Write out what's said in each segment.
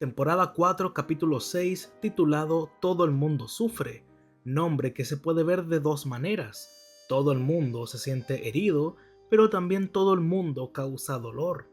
Temporada 4, capítulo 6, titulado Todo el mundo sufre, nombre que se puede ver de dos maneras. Todo el mundo se siente herido, pero también todo el mundo causa dolor.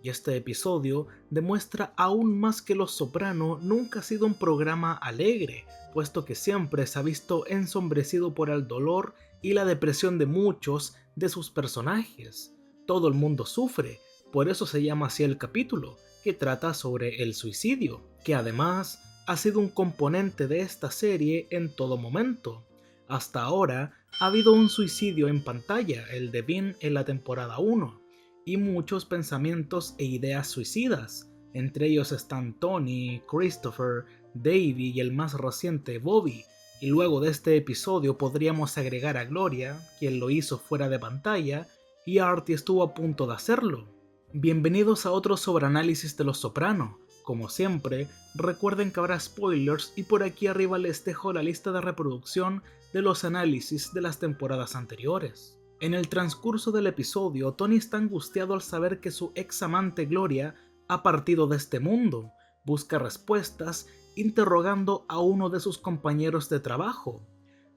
Y este episodio demuestra aún más que Los Soprano nunca ha sido un programa alegre, puesto que siempre se ha visto ensombrecido por el dolor y la depresión de muchos de sus personajes. Todo el mundo sufre, por eso se llama así el capítulo, que trata sobre el suicidio, que además ha sido un componente de esta serie en todo momento. Hasta ahora ha habido un suicidio en pantalla, el de Vin en la temporada 1, y muchos pensamientos e ideas suicidas. Entre ellos están Tony, Christopher, Davey y el más reciente Bobby. Y luego de este episodio podríamos agregar a Gloria, quien lo hizo fuera de pantalla, y Artie estuvo a punto de hacerlo. Bienvenidos a otro sobreanálisis de Los Soprano. Como siempre, recuerden que habrá spoilers y por aquí arriba les dejo la lista de reproducción de los análisis de las temporadas anteriores. En el transcurso del episodio, Tony está angustiado al saber que su ex amante Gloria ha partido de este mundo. Busca respuestas, interrogando a uno de sus compañeros de trabajo.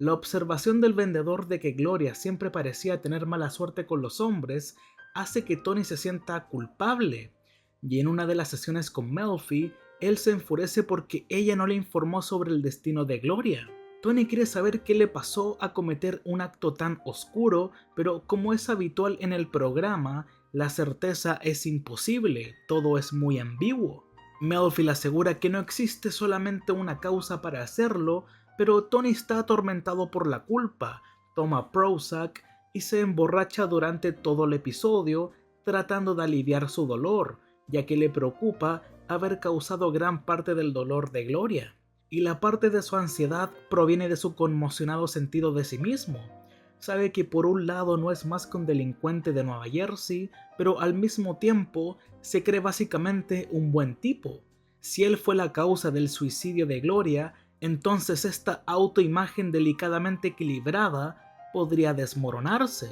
La observación del vendedor de que Gloria siempre parecía tener mala suerte con los hombres hace que Tony se sienta culpable, y en una de las sesiones con Melfi, él se enfurece porque ella no le informó sobre el destino de Gloria. Tony quiere saber qué le pasó a cometer un acto tan oscuro, pero como es habitual en el programa, la certeza es imposible, todo es muy ambiguo. Melfi le asegura que no existe solamente una causa para hacerlo, pero Tony está atormentado por la culpa, toma Prozac y se emborracha durante todo el episodio tratando de aliviar su dolor, ya que le preocupa haber causado gran parte del dolor de Gloria. Y la parte de su ansiedad proviene de su conmocionado sentido de sí mismo. Sabe que por un lado no es más que un delincuente de Nueva Jersey, pero al mismo tiempo se cree básicamente un buen tipo. Si él fue la causa del suicidio de Gloria, entonces esta autoimagen delicadamente equilibrada podría desmoronarse.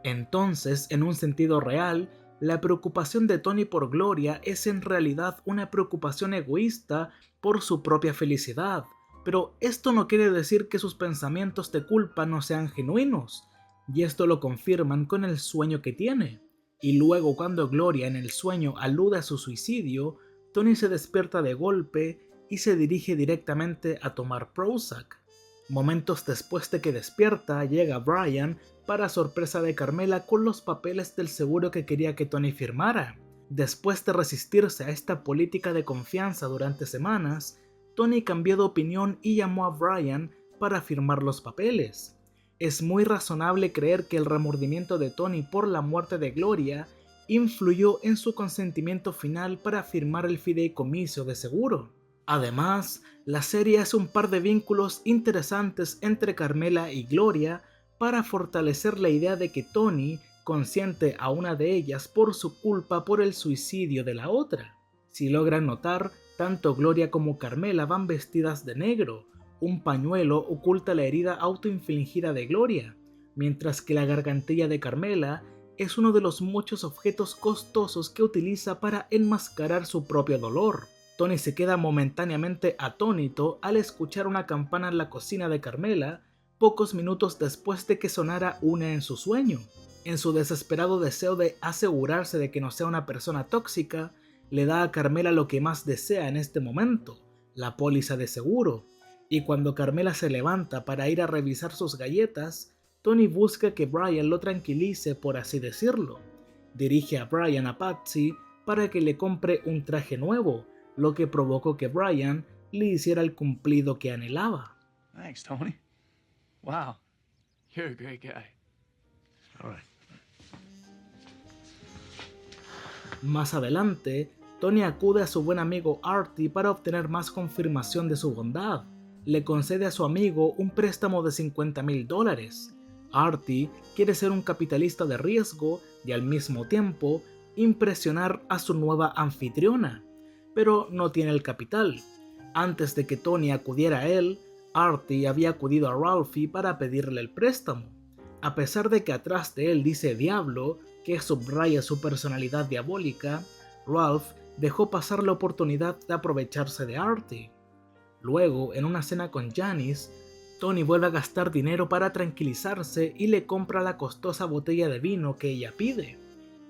Entonces, en un sentido real, la preocupación de Tony por Gloria es en realidad una preocupación egoísta por su propia felicidad, pero esto no quiere decir que sus pensamientos de culpa no sean genuinos, y esto lo confirman con el sueño que tiene. Y luego cuando Gloria en el sueño alude a su suicidio, Tony se despierta de golpe y se dirige directamente a tomar Prozac. Momentos después de que despierta, llega Brian para sorpresa de Carmela con los papeles del seguro que quería que Tony firmara. Después de resistirse a esta política de confianza durante semanas, Tony cambió de opinión y llamó a Brian para firmar los papeles. Es muy razonable creer que el remordimiento de Tony por la muerte de Gloria influyó en su consentimiento final para firmar el fideicomiso de seguro. Además, la serie hace un par de vínculos interesantes entre Carmela y Gloria para fortalecer la idea de que Tony consiente a una de ellas por su culpa por el suicidio de la otra. Si logran notar, tanto Gloria como Carmela van vestidas de negro. Un pañuelo oculta la herida autoinfligida de Gloria, mientras que la gargantilla de Carmela es uno de los muchos objetos costosos que utiliza para enmascarar su propio dolor. Tony se queda momentáneamente atónito al escuchar una campana en la cocina de Carmela pocos minutos después de que sonara una en su sueño. En su desesperado deseo de asegurarse de que no sea una persona tóxica, le da a Carmela lo que más desea en este momento, la póliza de seguro. Y cuando Carmela se levanta para ir a revisar sus galletas, Tony busca que Brian lo tranquilice, por así decirlo. Dirige a Brian a Patsy para que le compre un traje nuevo, lo que provocó que Brian le hiciera el cumplido que anhelaba. Thanks, Tony. Wow, you're a great guy. All right. Más adelante, Tony acude a su buen amigo Artie para obtener más confirmación de su bondad. Le concede a su amigo un préstamo de $50,000. Artie quiere ser un capitalista de riesgo y al mismo tiempo impresionar a su nueva anfitriona, pero no tiene el capital. Antes de que Tony acudiera a él, Artie había acudido a Ralphie para pedirle el préstamo. A pesar de que atrás de él dice Diablo, que subraya su personalidad diabólica, Ralph dejó pasar la oportunidad de aprovecharse de Artie. Luego, en una cena con Janice, Tony vuelve a gastar dinero para tranquilizarse y le compra la costosa botella de vino que ella pide.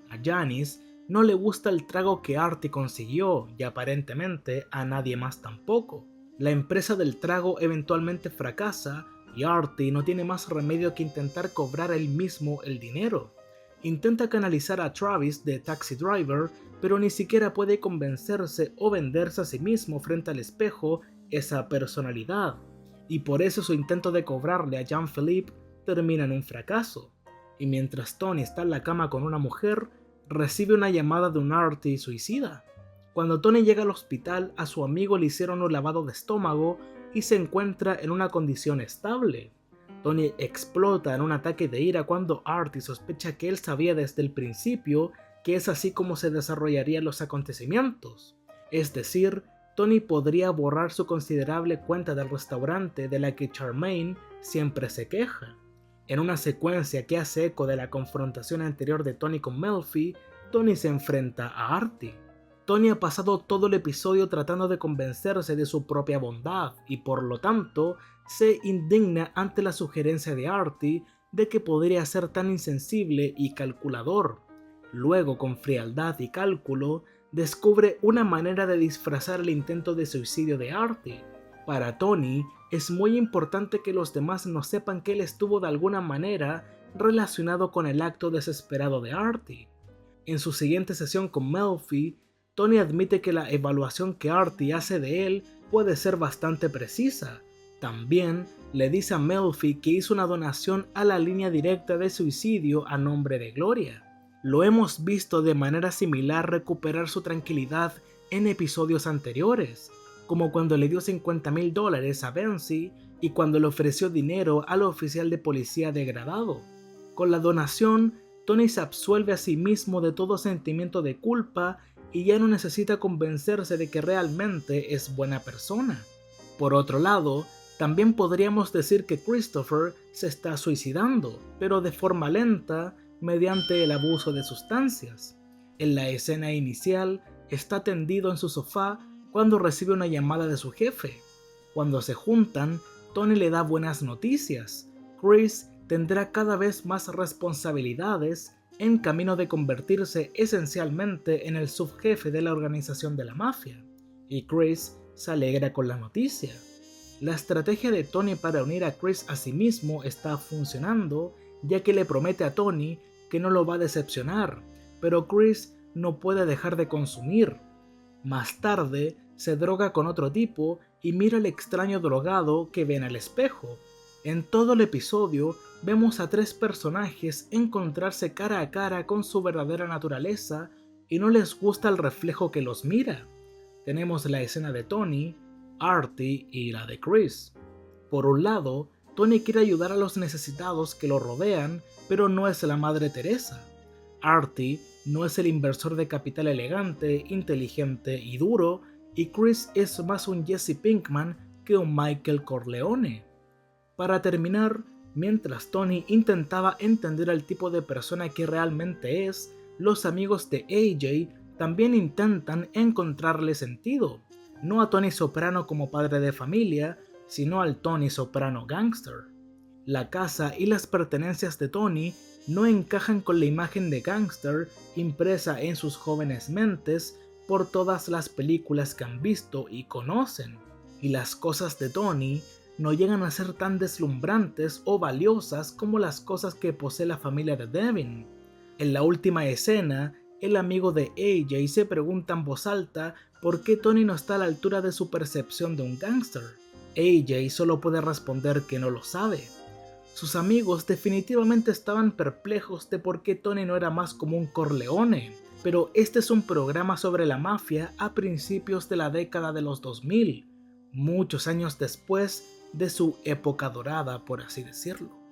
A Janice no le gusta el trago que Artie consiguió y aparentemente a nadie más tampoco. La empresa del trago eventualmente fracasa y Artie no tiene más remedio que intentar cobrar él mismo el dinero. Intenta canalizar a Travis de Taxi Driver, pero ni siquiera puede convencerse o venderse a sí mismo frente al espejo esa personalidad, y por eso su intento de cobrarle a Jean-Philippe termina en un fracaso. Y mientras Tony está en la cama con una mujer, recibe una llamada de un Artie suicida. Cuando Tony llega al hospital, a su amigo le hicieron un lavado de estómago y se encuentra en una condición estable. Tony explota en un ataque de ira cuando Artie sospecha que él sabía desde el principio que es así como se desarrollarían los acontecimientos. Es decir, Tony podría borrar su considerable cuenta del restaurante de la que Charmaine siempre se queja. En una secuencia que hace eco de la confrontación anterior de Tony con Melfi, Tony se enfrenta a Artie. Tony ha pasado todo el episodio tratando de convencerse de su propia bondad y por lo tanto se indigna ante la sugerencia de Artie de que podría ser tan insensible y calculador. Luego, con frialdad y cálculo, descubre una manera de disfrazar el intento de suicidio de Artie. Para Tony, es muy importante que los demás no sepan que él estuvo de alguna manera relacionado con el acto desesperado de Artie. En su siguiente sesión con Melfi, Tony admite que la evaluación que Artie hace de él puede ser bastante precisa. También le dice a Melfi que hizo una donación a la línea directa de suicidio a nombre de Gloria. Lo hemos visto de manera similar recuperar su tranquilidad en episodios anteriores, como cuando le dio $50,000 a Benzi y cuando le ofreció dinero al oficial de policía degradado. Con la donación, Tony se absuelve a sí mismo de todo sentimiento de culpa y ya no necesita convencerse de que realmente es buena persona. Por otro lado, también podríamos decir que Christopher se está suicidando, pero de forma lenta, mediante el abuso de sustancias. En la escena inicial, está tendido en su sofá cuando recibe una llamada de su jefe. Cuando se juntan, Tony le da buenas noticias. Chris tendrá cada vez más responsabilidades en camino de convertirse esencialmente en el subjefe de la organización de la mafia, y Chris se alegra con la noticia. La estrategia de Tony para unir a Chris a sí mismo está funcionando, ya que le promete a Tony que no lo va a decepcionar, pero Chris no puede dejar de consumir. Más tarde, se droga con otro tipo y mira al extraño drogado que ve en el espejo. En todo el episodio, vemos a 3 personajes encontrarse cara a cara con su verdadera naturaleza y no les gusta el reflejo que los mira. Tenemos la escena de Tony, Artie y la de Chris. Por un lado, Tony quiere ayudar a los necesitados que lo rodean, pero no es la Madre Teresa. Artie no es el inversor de capital elegante, inteligente y duro, y Chris es más un Jesse Pinkman que un Michael Corleone. Para terminar, mientras Tony intentaba entender el tipo de persona que realmente es, los amigos de AJ también intentan encontrarle sentido, no a Tony Soprano como padre de familia, sino al Tony Soprano gangster. La casa y las pertenencias de Tony no encajan con la imagen de gángster impresa en sus jóvenes mentes por todas las películas que han visto y conocen, y las cosas de Tony no llegan a ser tan deslumbrantes o valiosas como las cosas que posee la familia de Devin. En la última escena, el amigo de AJ se pregunta en voz alta por qué Tony no está a la altura de su percepción de un gángster. AJ solo puede responder que no lo sabe. Sus amigos definitivamente estaban perplejos de por qué Tony no era más como un Corleone, pero este es un programa sobre la mafia a principios de la década de los 2000, muchos años después de su época dorada, por así decirlo.